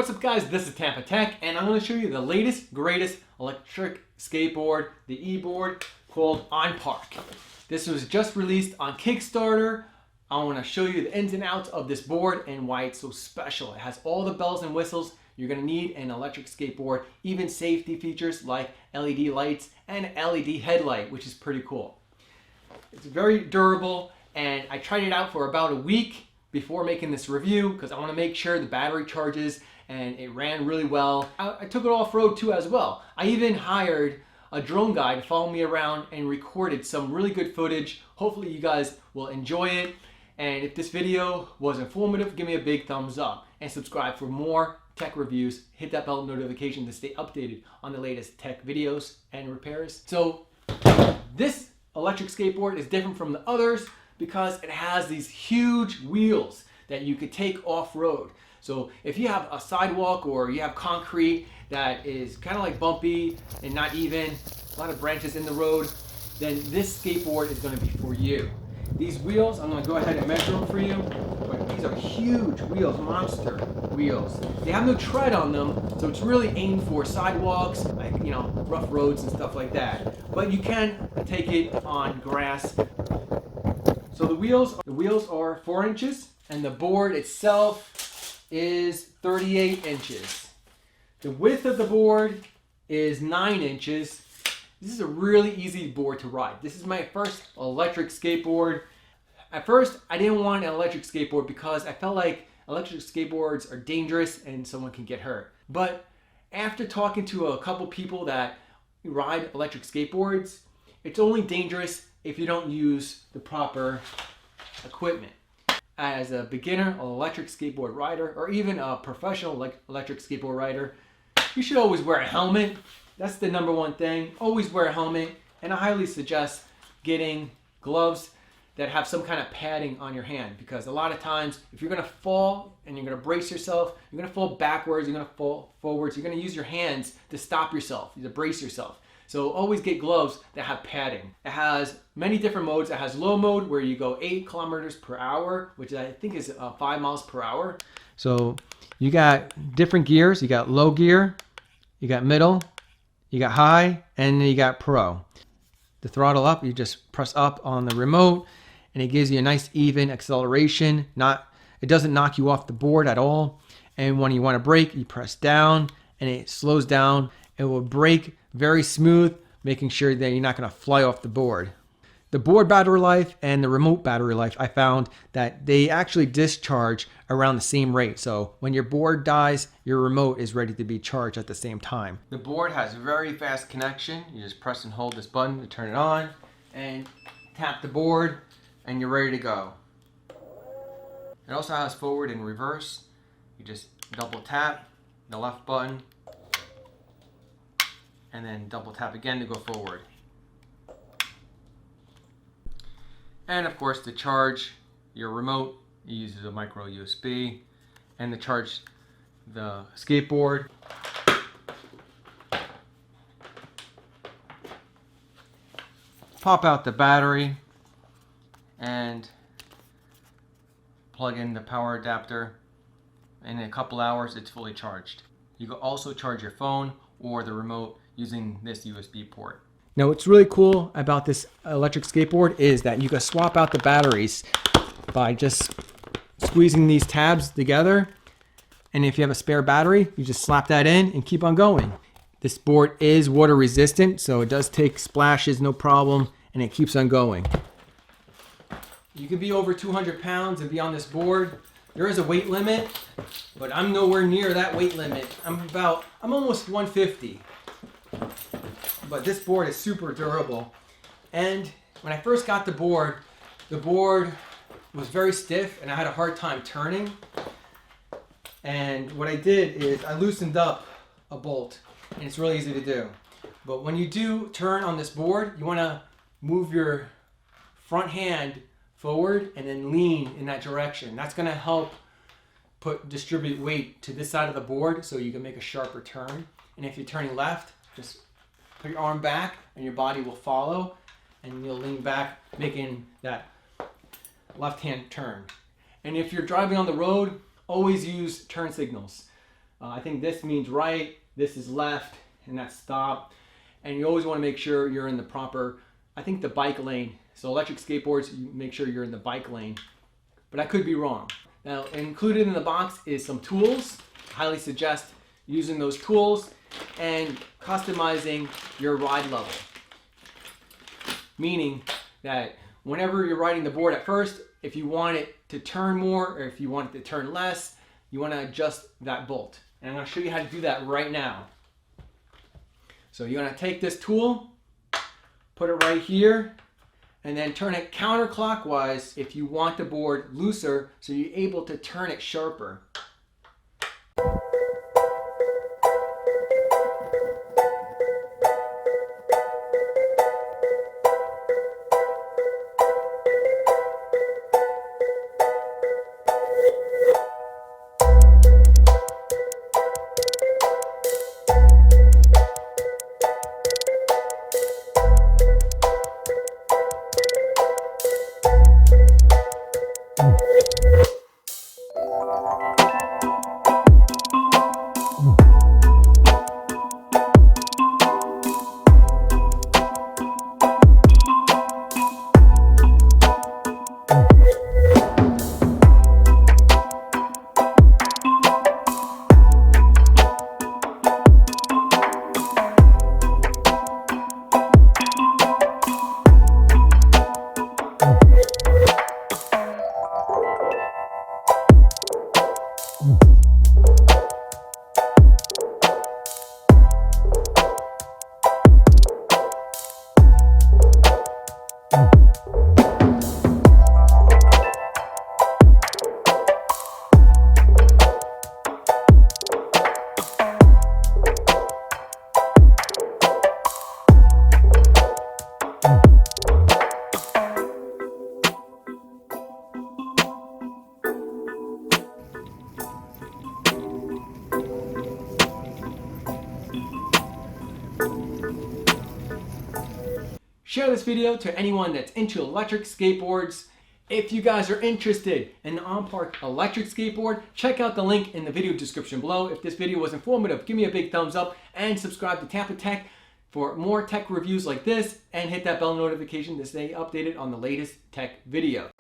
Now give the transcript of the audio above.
What's up guys, this is Tampatec and I'm going to show you the latest, greatest electric skateboard, the e-board called OnPark. This was just released on Kickstarter. I want to show you the ins and outs of this board and why it's so special. It has all the bells and whistles you're going to need in an electric skateboard, even safety features like LED lights and LED headlight, which is pretty cool. It's very durable and I tried it out for about a week before making this review because I want to make sure the battery charges and it ran really well. I took it off-road too as well. I even hired a drone guy to follow me around and recorded some really good footage. Hopefully you guys will enjoy it. And if this video was informative, give me a big thumbs up and subscribe for more tech reviews. Hit that bell notification to stay updated on the latest tech videos and repairs. So this electric skateboard is different from the others because it has these huge wheels that you could take off-road. So if you have a sidewalk or you have concrete that is kind of like bumpy and not even, a lot of branches in the road, then this skateboard is going to be for you. These wheels, I'm going to go ahead and measure them for you, but these are huge wheels, monster wheels. They have no tread on them, so it's really aimed for sidewalks, like, you know, rough roads and stuff like that. But you can take it on grass. So the wheels are 4 inches and the board itself is 38 inches. The width of the board is 9 inches. This is a really easy board to ride. This is my first electric skateboard. At first, I didn't want an electric skateboard because I felt like electric skateboards are dangerous and someone can get hurt. But after talking to a couple people that ride electric skateboards, it's only dangerous if you don't use the proper equipment. As a beginner, an electric skateboard rider, or even a professional electric skateboard rider, you should always wear a helmet. That's the number one thing. Always wear a helmet, and I highly suggest getting gloves that have some kind of padding on your hand, because a lot of times if you're going to fall and you're going to brace yourself, you're going to fall backwards, you're going to fall forwards, you're going to use your hands to stop yourself, to brace yourself. So always get gloves that have padding. It has many different modes. It has low mode where you go 8 kilometers per hour, which I think is 5 miles per hour. So you got different gears. You got low gear, you got middle, you got high, and then you got pro. The throttle up, you just press up on the remote and it gives you a nice even acceleration. It doesn't knock you off the board at all. And when you want to brake, you press down and it slows down. It will brake very smooth, making sure that you're not going to fly off the board. The board battery life and the remote battery life, I found that they actually discharge around the same rate. So when your board dies, your remote is ready to be charged at the same time. The board has very fast connection. You just press and hold this button to turn it on and tap the board and you're ready to go. It also has forward and reverse. You just double tap the left button and then double tap again to go forward. And of course, to charge your remote, you use a micro USB, and to charge the skateboard, pop out the battery and plug in the power adapter. In a couple hours, it's fully charged. You can also charge your phone or the remote using this USB port. Now what's really cool about this electric skateboard is that you can swap out the batteries by just squeezing these tabs together, and if you have a spare battery, you just slap that in and keep on going. This board is water resistant, so it does take splashes, no problem, and it keeps on going. You can be over 200 pounds and be on this board. There is a weight limit, but I'm nowhere near that weight limit. I'm almost 150. But this board is super durable. And when I first got the board was very stiff and I had a hard time turning. And what I did is I loosened up a bolt, and it's really easy to do. But when you do turn on this board, you want to move your front hand forward and then lean in that direction. That's going to help distribute weight to this side of the board so you can make a sharper turn. And if you're turning left, just put your arm back and your body will follow, and you'll lean back, making that left hand turn. And if you're driving on the road, always use turn signals. I think this means right, this is left, and that's stop. And you always want to make sure you're in the proper, I think the bike lane. So electric skateboards, you make sure you're in the bike lane. But I could be wrong. Now, included in the box is some tools. I highly suggest using those tools and customizing your ride level. Meaning that whenever you're riding the board at first, if you want it to turn more or if you want it to turn less, you want to adjust that bolt. And I'm going to show you how to do that right now. So you're going to take this tool, put it right here, and then turn it counterclockwise if you want the board looser so you're able to turn it sharper. Share this video to anyone that's into electric skateboards. If you guys are interested in the on-park electric skateboard, check out the link in the video description below. If this video was informative, give me a big thumbs up and subscribe to Tampatec for more tech reviews like this, and hit that bell notification to stay updated on the latest tech video.